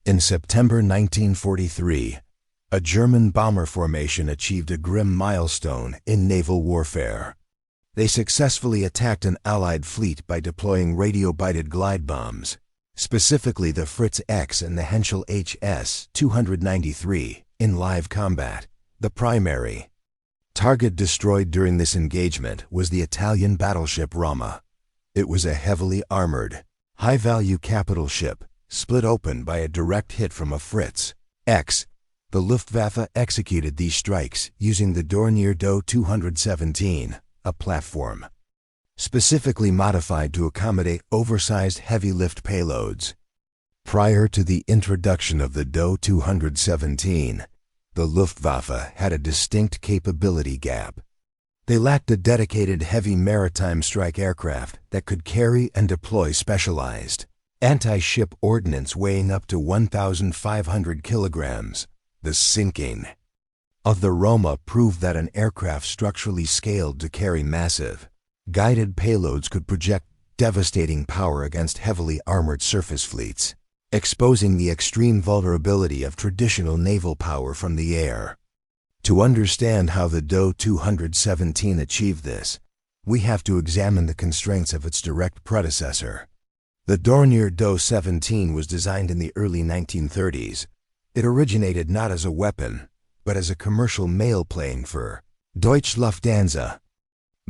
In September 1943, a German bomber formation achieved a grim milestone in naval warfare. They successfully attacked an Allied fleet by deploying radio-guided glide bombs, specifically the Fritz X and the Henschel HS-293, in live combat. The primary target destroyed during this engagement was the Italian battleship Roma. It was a heavily armored, high-value capital ship, split open by a direct hit from a Fritz X. The Luftwaffe executed these strikes using the Dornier Do 217, a platform specifically modified to accommodate oversized heavy-lift payloads. Prior to the introduction of the Do 217, the Luftwaffe had a distinct capability gap. They lacked a dedicated heavy maritime strike aircraft that could carry and deploy specialized anti-ship ordnance weighing up to 1,500 kilograms. The sinking of the Roma proved that an aircraft structurally scaled to carry massive, guided payloads could project devastating power against heavily armored surface fleets, exposing the extreme vulnerability of traditional naval power from the air. To understand how the Do 217 achieved this, we have to examine the constraints of its direct predecessor. The Dornier Do 17 was designed in the early 1930s. It originated not as a weapon, but as a commercial mail plane for Deutsche Lufthansa,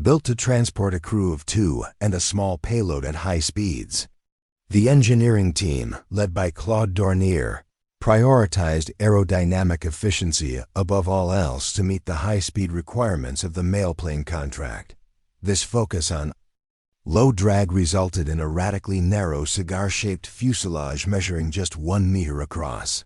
built to transport a crew of 2 and a small payload at high speeds. The engineering team, led by Claude Dornier, prioritized aerodynamic efficiency above all else to meet the high-speed requirements of the mail plane contract. This focus on low drag resulted in a radically narrow cigar-shaped fuselage measuring just 1 meter across.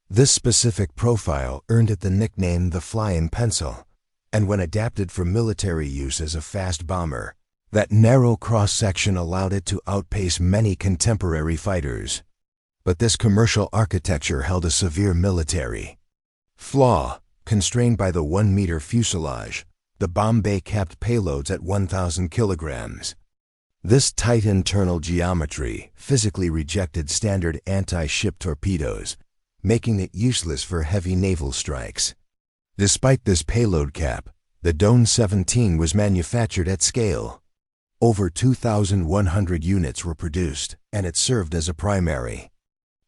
This specific profile earned it the nickname the flying pencil, and when adapted for military use as a fast bomber, that narrow cross-section allowed it to outpace many contemporary fighters. But this commercial architecture held a severe military flaw. Constrained by the 1-meter fuselage, the bomb bay capped payloads at 1,000 kilograms. This tight internal geometry physically rejected standard anti-ship torpedoes, making it useless for heavy naval strikes. Despite this payload cap, the Do 17 was manufactured at scale. Over 2,100 units were produced, and it served as a primary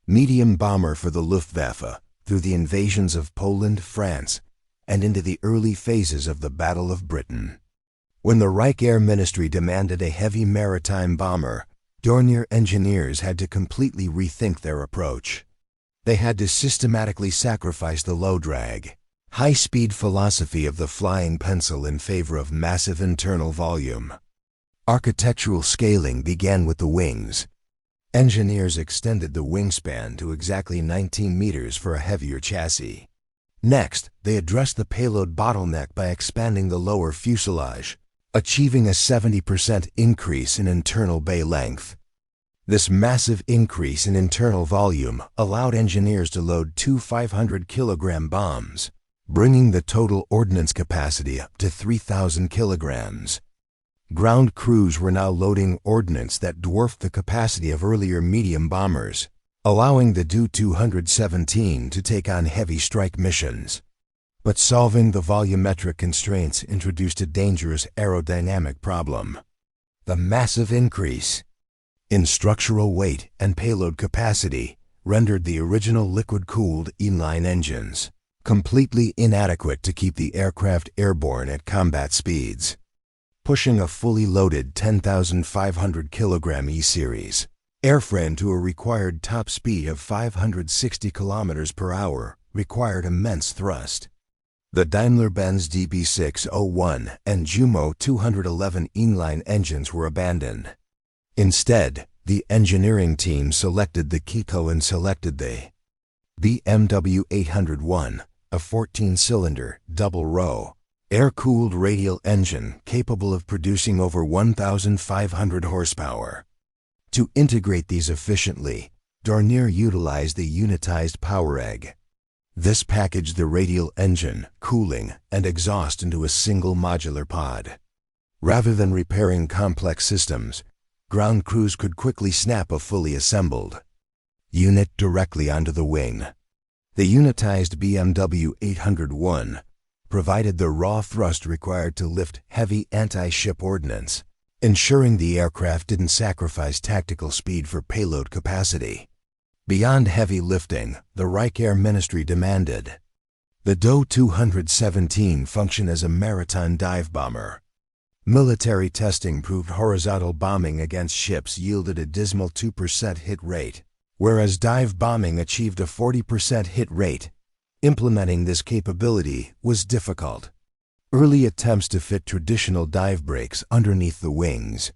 medium bomber for the Luftwaffe through the invasions of Poland, France, and into the early phases of the Battle of Britain. When the Reich Air Ministry demanded a heavy maritime bomber, Dornier engineers had to completely rethink their approach. They had to systematically sacrifice the low-drag, high-speed philosophy of the flying pencil in favor of massive internal volume. Architectural scaling began with the wings. Engineers extended the wingspan to exactly 19 meters for a heavier chassis. Next, they addressed the payload bottleneck by expanding the lower fuselage, achieving a 70% increase in internal bay length. This massive increase in internal volume allowed engineers to load 2 500-kilogram bombs, bringing the total ordnance capacity up to 3,000 kilograms. Ground crews were now loading ordnance that dwarfed the capacity of earlier medium bombers, allowing the Do 217 to take on heavy strike missions. But solving the volumetric constraints introduced a dangerous aerodynamic problem: the massive increase in structural weight and payload capacity rendered the original liquid-cooled inline engines completely inadequate to keep the aircraft airborne at combat speeds. Pushing a fully loaded 10,500 kilogram E-series airframe to a required top speed of 560 kilometers per hour required immense thrust. The Daimler-Benz DB601 and Jumo 211 inline engines were abandoned. Instead, the engineering team selected the Kiko and selected the BMW 801, a 14-cylinder, double-row, air-cooled radial engine capable of producing over 1,500 horsepower. To integrate these efficiently, Dornier utilized the unitized power egg. This packaged the radial engine, cooling, and exhaust into a single modular pod. Rather than repairing complex systems, ground crews could quickly snap a fully assembled unit directly onto the wing. The unitized BMW 801 provided the raw thrust required to lift heavy anti-ship ordnance, ensuring the aircraft didn't sacrifice tactical speed for payload capacity. Beyond heavy lifting, the Reich Air Ministry demanded the Do 217 function as a maritime dive bomber. Military testing proved horizontal bombing against ships yielded a dismal 2% hit rate, whereas dive bombing achieved a 40% hit rate. Implementing this capability was difficult. Early attempts to fit traditional dive brakes underneath the wings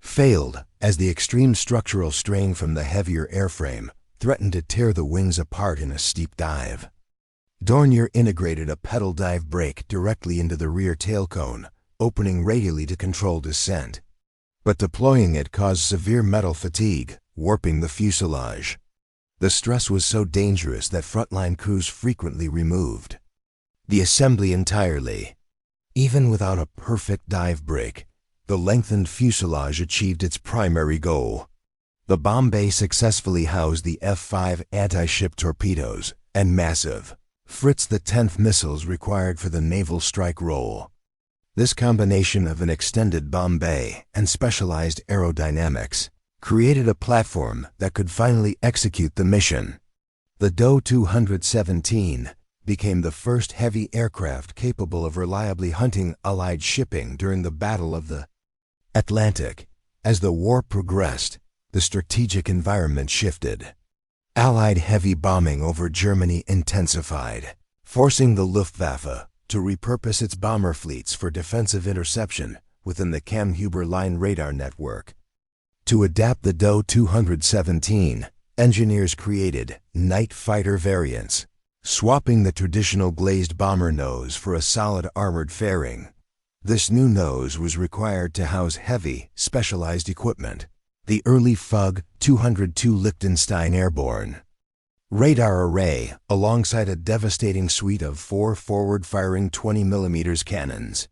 failed, as the extreme structural strain from the heavier airframe threatened to tear the wings apart in a steep dive. Dornier integrated a pedal dive brake directly into the rear tail cone, opening radially to control descent. But deploying it caused severe metal fatigue, warping the fuselage. The stress was so dangerous that frontline crews frequently removed the assembly entirely. Even without a perfect dive brake, the lengthened fuselage achieved its primary goal. The bomb bay successfully housed the F-5 anti-ship torpedoes and massive Fritz X missiles required for the naval strike role. This combination of an extended bomb bay and specialized aerodynamics created a platform that could finally execute the mission. The Do 217 became the first heavy aircraft capable of reliably hunting Allied shipping during the Battle of the Atlantic. As the war progressed, the strategic environment shifted. Allied heavy bombing over Germany intensified, forcing the Luftwaffe to repurpose its bomber fleets for defensive interception within the Kamm-Huber line radar network. To adapt the Do 217, engineers created night fighter variants, swapping the traditional glazed bomber nose for a solid armored fairing. This new nose was required to house heavy, specialized equipment. The early FUG 202 Liechtenstein Airborne radar array, alongside a devastating suite of 4 forward-firing 20mm cannons.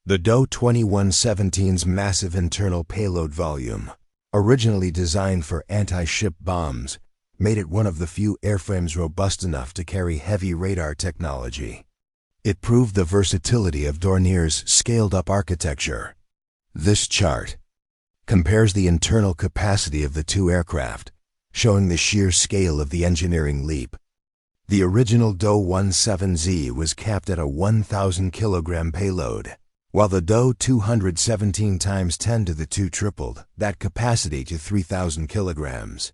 The Do 2117's massive internal payload volume, originally designed for anti-ship bombs, made it one of the few airframes robust enough to carry heavy radar technology. It proved the versatility of Dornier's scaled-up architecture. This chart compares the internal capacity of the two aircraft, showing the sheer scale of the engineering leap. The original Do 17Z was capped at a 1,000 kilogram payload, while the Do 217 × 10⁻² tripled that capacity to 3,000 kilograms.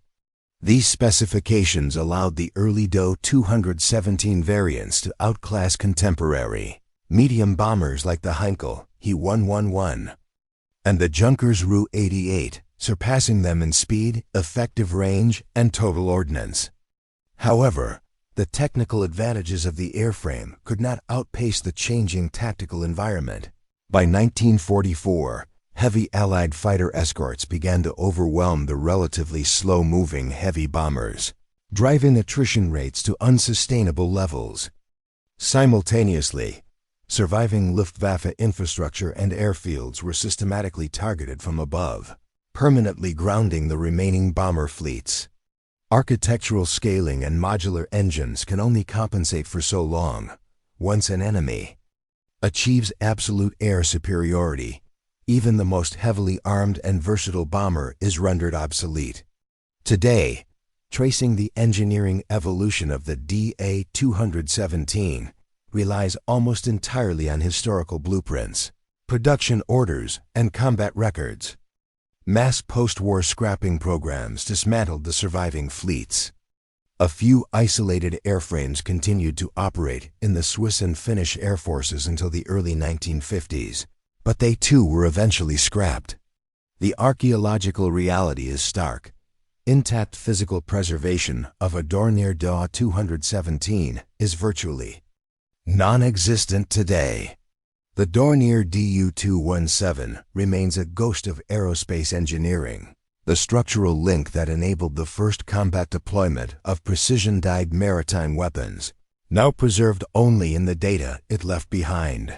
These specifications allowed the early Do 217 variants to outclass contemporary medium bombers like the Heinkel He-111 and the Junkers Ru-88, surpassing them in speed, effective range, and total ordnance. However, the technical advantages of the airframe could not outpace the changing tactical environment. By 1944, heavy Allied fighter escorts began to overwhelm the relatively slow-moving heavy bombers, driving attrition rates to unsustainable levels. Simultaneously, surviving Luftwaffe infrastructure and airfields were systematically targeted from above, permanently grounding the remaining bomber fleets. Architectural scaling and modular engines can only compensate for so long. Once an enemy achieves absolute air superiority, even the most heavily armed and versatile bomber is rendered obsolete. Today, tracing the engineering evolution of the DA 217 relies almost entirely on historical blueprints, production orders, and combat records. Mass post-war scrapping programs dismantled the surviving fleets. A few isolated airframes continued to operate in the Swiss and Finnish air forces until the early 1950s, but they too were eventually scrapped. The archaeological reality is stark. Intact physical preservation of a Dornier Do 217 is virtually non-existent today. The Dornier Du-217 remains a ghost of aerospace engineering, the structural link that enabled the first combat deployment of precision-dyed maritime weapons, now preserved only in the data it left behind.